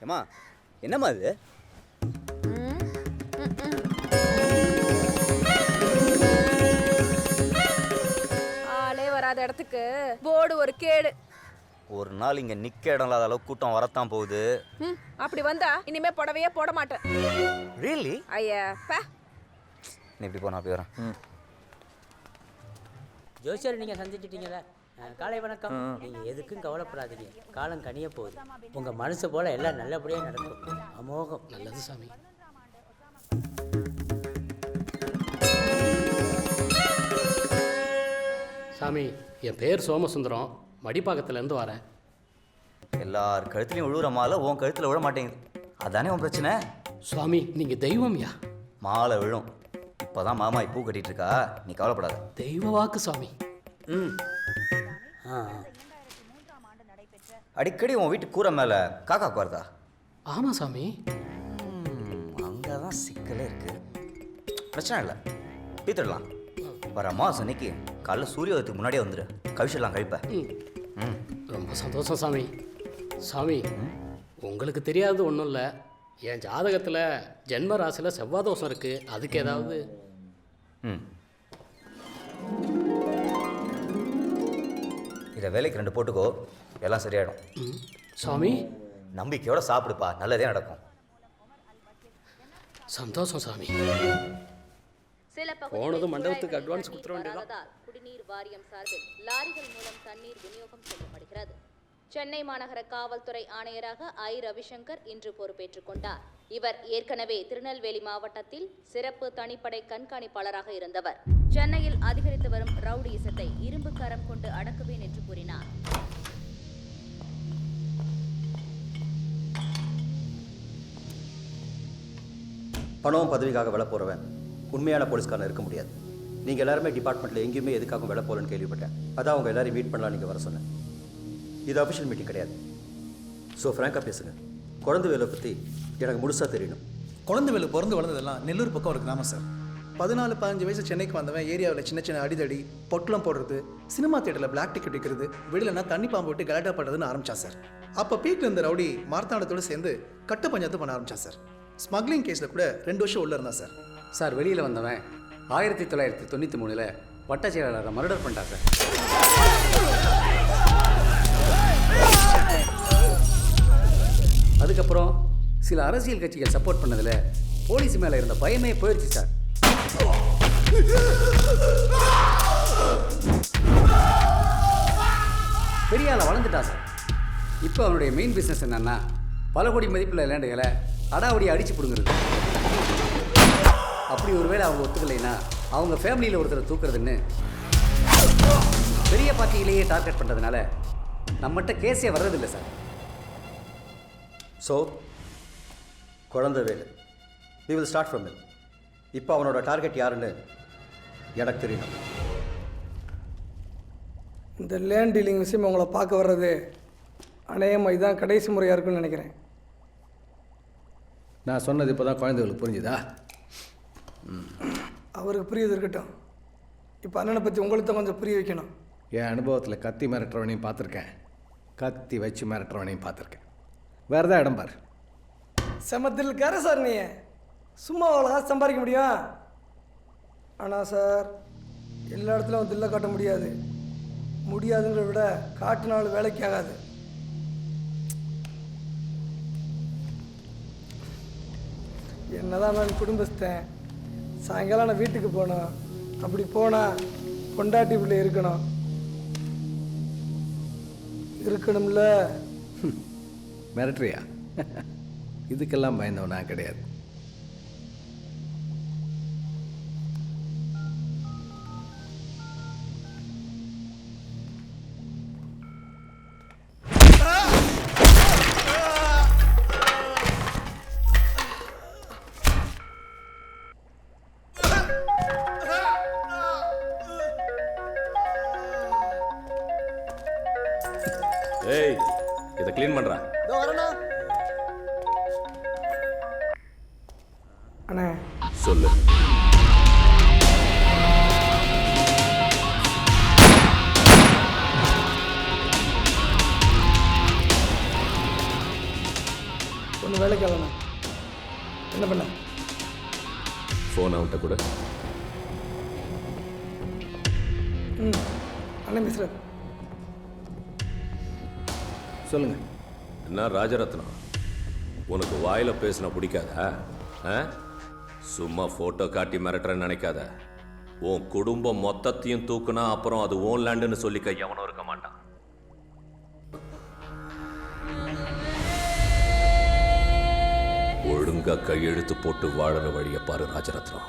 ஏம்மா என்னம்மா இது? ஆளே வராத இடத்துக்கு போர்டு ஒரு கேடு. ஒரு நாள் இங்கே நிற்க இடம் இல்லாத அளவுக்கு கூட்டம் வரத்தான் போகுது. அப்படி வந்தா இனிமே புடவையே போட மாட்டேன். ரியலி? ஐயா பா, நீ இப்படி போனா அப்படி வரேன். ஜோசியர் நீங்கள் சந்திச்சிட்டீங்களா? காலை வணக்கம். நீங்கள் எதுக்கும் கவலைப்படாதீங்க, காலம் கனிய போகுது. உங்கள் மனசு போல் எல்லாம் நல்லபடியாக நடக்கும். அமோகம். நல்லது சாமி. சாமி, என் பேர் சோமசுந்தரம், மடிப்பாக்கத்துலேருந்து வரேன். எல்லார் கழுத்துலையும் விழுவுற மாலை உன் கழுத்தில் விழ மாட்டேங்குது. அதானே உன் பிரச்சனை? சுவாமி, நீங்கள் தெய்வம்யா. மாலை விழும். இப்போதான் மாமா பூ கட்டிட்டு இருக்கா, நீ கவலைப்படாத. தெய்வ வாக்கு சுவாமி. அடிக்கடி உன் வீட்டு கூரை மேலே காக்கா உட்காருதா? ஆமாம் சாமி. அங்கே தான் சிக்கலே இருக்கு. பிரச்சனை இல்லை, தீர்த்துடலாம். வர அமாவாசை அன்னைக்கு காலைல சூரியோதயத்துக்கு முன்னாடியே வந்துடு, கவிஷெல்லாம் கழிப்ப. ரொம்ப சந்தோஷம் சாமி. சாமி, உங்களுக்கு தெரியாதது ஒன்றும் இல்லை. என் ஜாதகத்தில் ஜென்ம ராசியில் செவ்வாய் தோஷம் இருக்குது. அதுக்கு ஏதாவது? இதை வேலைக்கு 2 போட்டுக்கோ, எல்லாம் சரியாயிடும். சாமி, நம்பிக்கையோட சாப்பிடுப்பா, நல்லதே நடக்கும். சந்தோஷம் சாமி. போனதும் மண்டபத்துக்கு அட்வான்ஸ் கொடுத்துட வேண்டியதா? குடிநீர் வாரியம் சார்பில் லாரிகள் மூலம் தண்ணீர் விநியோகம் செய்யப்படுகிறது. சென்னை மாநகர காவல்துறை ஆணையராக ஐ. ரவிசங்கர் இன்று பொறுப்பேற்றுக் கொண்டார். இவர் ஏற்கனவே திருநெல்வேலி மாவட்டத்தில் சிறப்பு தனிப்படை கண்காணிப்பாளராக இருந்தவர். சென்னையில் அதிகரித்து வரும் ரவுடிசத்தை இரும்பு கரம் கொண்டு அடக்குவேன் என்று கூறினார். பணம் பதவிக்காக விலை போகிறவன் உண்மையான போலீஸ்காரன் இருக்க முடியாது. நீங்கள் எல்லாருமே டிபார்ட்மெண்ட்டில் எங்கேயுமே எதுக்காக விலை போகலன்னு கேள்விப்பட்டேன். அதான் அவங்க எல்லாரையும் மீட் பண்ணலாம் நீங்கள் வர சொன்னேன். இது அஃபிஷியல் மீட்டிங் கிடையாது. ஸோ ஃப்ராங்காக பேசுங்க. குழந்தை வேலை பற்றி எனக்கு முழுசாக தெரியணும். குழந்தை வேலை பிறந்து வளர்ந்ததெல்லாம் நெல்லூர் பக்கம் ஒரு கிராமம் சார். 14-15 வயசு சென்னைக்கு வந்தவன் ஏரியாவில் சின்ன சின்ன அடிதடி, பொட்டலம் போடுறது, சினிமா தியேட்டரில் பிளாக் டிக்கெட் விற்கிறது, விடலைன்னா தண்ணி பாம்பு விட்டு கலாட்டா பண்ணுறதுன்னு ஆரம்பித்தான் சார். அப்போ பீக்கில் இருந்த ரவுடி மார்த்தாண்டத்தோடு சேர்ந்து கட்ட பஞ்சாயத்து பண்ண ஆரம்பித்தான் சார். ஸ்மக்லிங் கேஸில் கூட 2 வருஷம் உள்ளே இருந்தான் சார். சார், வெளியில் வந்தவன் 1993 வட்ட செயலாளரை மர்டர் பண்ணிட்டான் சார். அதுக்கப்புறம் சில அரசியல் கட்சிகள் சப்போர்ட் பண்ணதில் போலீஸ் மேலே இருந்த பயமே போயிடுச்சு சார். பெரிய ஆளை வளர்ந்துட்டான் சார். இப்போ அவனுடைய மெயின் பிஸ்னஸ் என்னன்னா, பல கோடி மதிப்பில் லேண்டுகளை அடாவடியை அடித்து பிடுங்கிறது. அப்படி ஒருவேளை அவங்க ஒத்துக்கலைன்னா அவங்க ஃபேமிலியில் ஒருத்தரை தூக்குறதுன்னு பெரிய பார்ட்டியிலேயே டார்கெட் பண்ணுறதுனால நம்மகிட்ட கேஸே வர்றதில்லை சார். ஸோ குழந்தை வேலை we will start from it. இப்போ அவனோட டார்கெட் யாருன்னு எனக்கு தெரியணும். இந்த லேண்ட் டீலிங் விஷயம் உங்களை பார்க்க வர்றது அநேகமாக இதுதான் கடைசி முறையாக இருக்குன்னு நினைக்கிறேன். நான் சொன்னது இப்போ தான் குழந்தைகளுக்கு புரிஞ்சுதா? அவருக்கு புரியுது இருக்கட்டும். இப்போ அண்ணனை பற்றி உங்களுக்கு தான் கொஞ்சம் புரிய வைக்கணும். என் அனுபவத்தில் கத்தி மிரட்டுறவனையும் பார்த்துருக்கேன், கத்தி வச்சு மிரட்டுறவனையும் பார்த்துருக்கேன். வேறு தான் இடம் பாரு. செமத்தில் கரை சார், நீ சும்மா அவ்வளோ காசு சம்பாதிக்க முடியும். ஆனால் சார், எல்லா இடத்துலையும் தில்லை காட்ட முடியாது. முடியாதுங்கிறத விட காட்டினாலும் வேலைக்கு ஆகாது. என்னதான் நான் குடும்பஸ்தேன். சாயங்காலம் நான் வீட்டுக்கு போனோம். அப்படி போனால் பொண்டாட்டி பிள்ளை இருக்கணும்ல. மிரட்டுறியா? இதுக்கெல்லாம் பயந்தவன் நான் கிடையாது. ஏய், இதை க்ளீன் பண்ணுறேன். அண்ணே சொல்லு. நம்ம வேலைக்கு ஆகணும். என்ன பண்ண? ஃபோன் அவன்கிட்ட கூட அண்ணன் பேசுகிறேன். சொல்லுங்கள். என்ன ராஜரத்னம், உனக்கு வாயில் பேசினா பிடிக்காதா? சும்மா ஃபோட்டோ காட்டி மிரட்டுறேன்னு நினைக்காத. உன் குடும்பம் மொத்தத்தையும் தூக்குனா அப்புறம் அது ஓன் லேண்டுன்னு சொல்லிக்க எவனும் இருக்க மாட்டான். ஒழுங்கா கையெழுத்து போட்டு வாழற வழியை பாரு ராஜரத்னம்.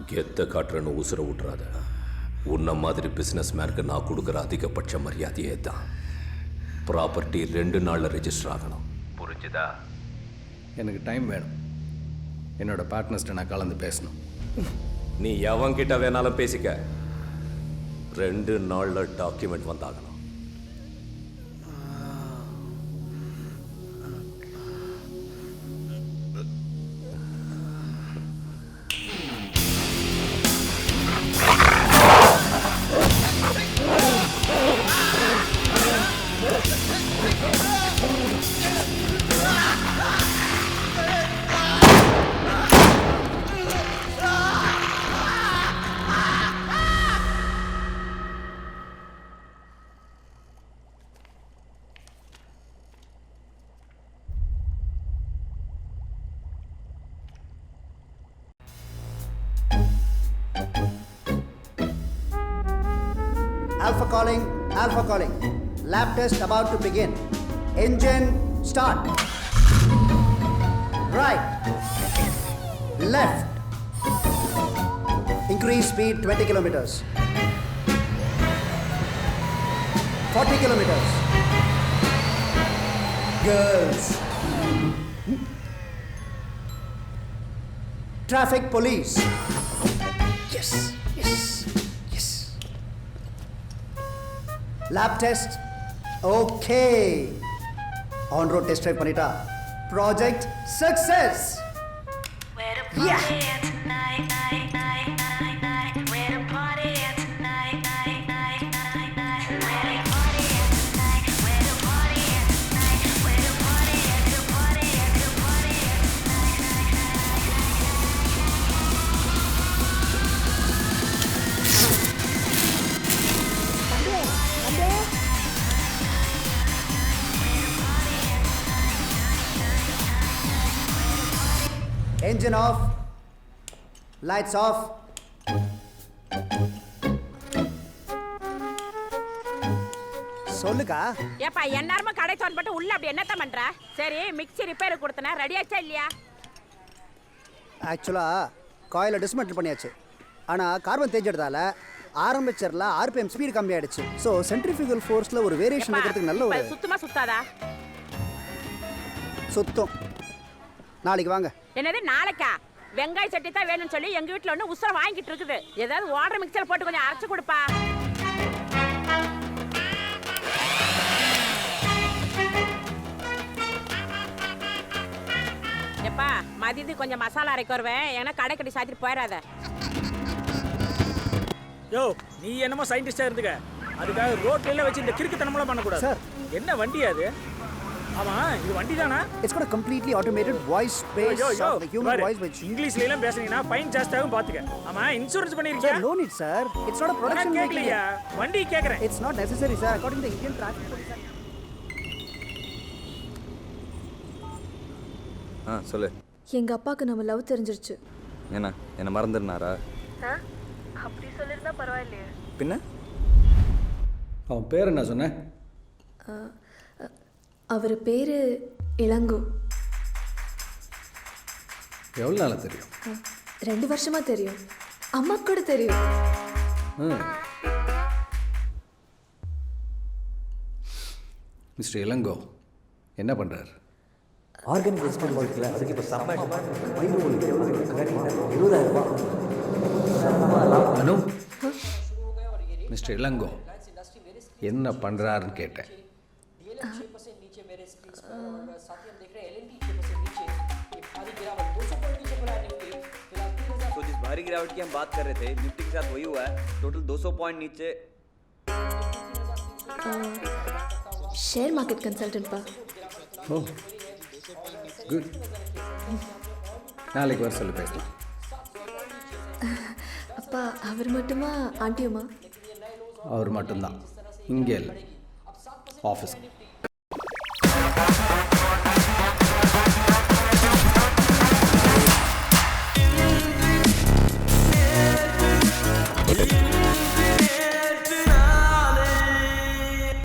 கெத்த காட்டுறன்னு உசுர விட்டுறாத. உன்ன மாதிரி பிஸ்னஸ் மேனுக்கு நான் கொடுக்குற அதிகபட்ச மரியாதையே தான். ப்ராப்பர்ட்டி 2 நாளில் ரெஜிஸ்டர் ஆகணும். புரிஞ்சுதா? எனக்கு டைம் வேணும். என்னோட பார்ட்னர்ஸ்ட்ட நான் கலந்து பேசணும். நீ எவன்கிட்ட வேணாலும் பேசிக்க. 2 நாளில் டாக்குமெண்ட் வந்தாகணும். Alpha calling. Lab test about to begin. Engine start. Right. Left. Increase speed 20 kilometers. 40 kilometers. Girls. Traffic police. Yes. Lab test. Okay. On road test drive panita. Project success. Yeah. Engine off. Lights off. சொல்லுக்கா. ஏப்பா எந்நேரமா கடை தோன் போட்டு உள்ள அப்படி என்னத்த பண்ற? சரி mixie repair கொடுத்தனா ரெடி ஆச்சா இல்லையா? ஆக்சுவலா காயில டிஸ்மெண்டில் பண்ணியாச்சு. ஆனா கார்பன் தேஞ்சறதால ஆரம்பிச்சர்ல ஆர்பிஎம் ஸ்பீட் கம்மி ஆயிடுச்சு. சோ சென்ட்ரிஃபியூகல் ஃபோர்ஸ்ல ஒரு வேரியேஷன் இருக்கிறதுக்கு நல்ல ஒரு சுத்தமா சுத்தாதா? சுத்தம். நாளைக்கு வாங்க. என்னது நாளைக்கா? வெங்காய சட்டி தான் வேணும்னு சொல்லி எங்க வீட்டுல ஒண்ணு உசுர வாங்கிட்டு இருக்குது. ஏதாவது வாட்டர் மிக்சர் போட்டு கொஞ்சம் அரைச்சு கொடுப்பா. எப்பா மதியத்துக்கு கொஞ்சம் மசாலா அரைக்க வருவேன். ஏன்னா கடை கட்டி சாத்திட்டு போயிடாத. யோ நீ என்னமோ சயின்டிஸ்டா இருந்துக்க. அதுக்காக ரோட்ல வச்சு இந்த கிறுக்குத்தனமெல்லாம் பண்ணக்கூடாது. சார் என்ன வண்டி அது? ஆமா இது வண்டி தானா? It's got a completely automated voice based the human voice which இங்கிலீஷ்ல எல்லாம் பேசுனீனா ஃபைன் ஜாஸ்தியாகும் பாத்துக்க. ஆமா insurance பண்ணிருக்கியா? no need sir, it's not a production vehicle. கேக்கலையா? வண்டி கேக்குறேன். It's not necessary sir according to the Indian traffic police. சொல்லு. எங்க அப்பாக்கு நம்ம லவ் தெரிஞ்சிருச்சு. என்ன மறந்துடுனாரா? அப்படி சொல்லிருந்தா பரவாயில்லையே. பின்ன அவன் பேர் என்ன சொன்ன? அவர் பேரு இளங்கோ. எவ்வளோ நாளாக தெரியும்? 2 வருஷமா தெரியும். அம்மா கூட தெரியும். மிஸ்டர் இளங்கோ என்ன பண்ணுறார்? ஆர்கானிக் வேஸ்ட் பண்ணுவோம். அதுக்கு இப்போ செம்ம 20,000 அனு, மிஸ்டர் இளங்கோ என்ன பண்ணுறாருன்னு கேட்டேன். तो जिस भारी गिरावट की हम बात कर रहे थे, निफ्टी के साथ वही हुआ है. टोटल 200 पॉइंट नीचे. ஷேர் மார்க்கெட் கன்சல்டன்ட் பா. ஓ குட். நாளைக்கு வர சொல்லி பேசலாம். அப்பா அவர் மட்டுமா ஆண்டியுமா? அவர் மட்டும்தான், இங்கே இல்லை, ஆஃபீஸ்.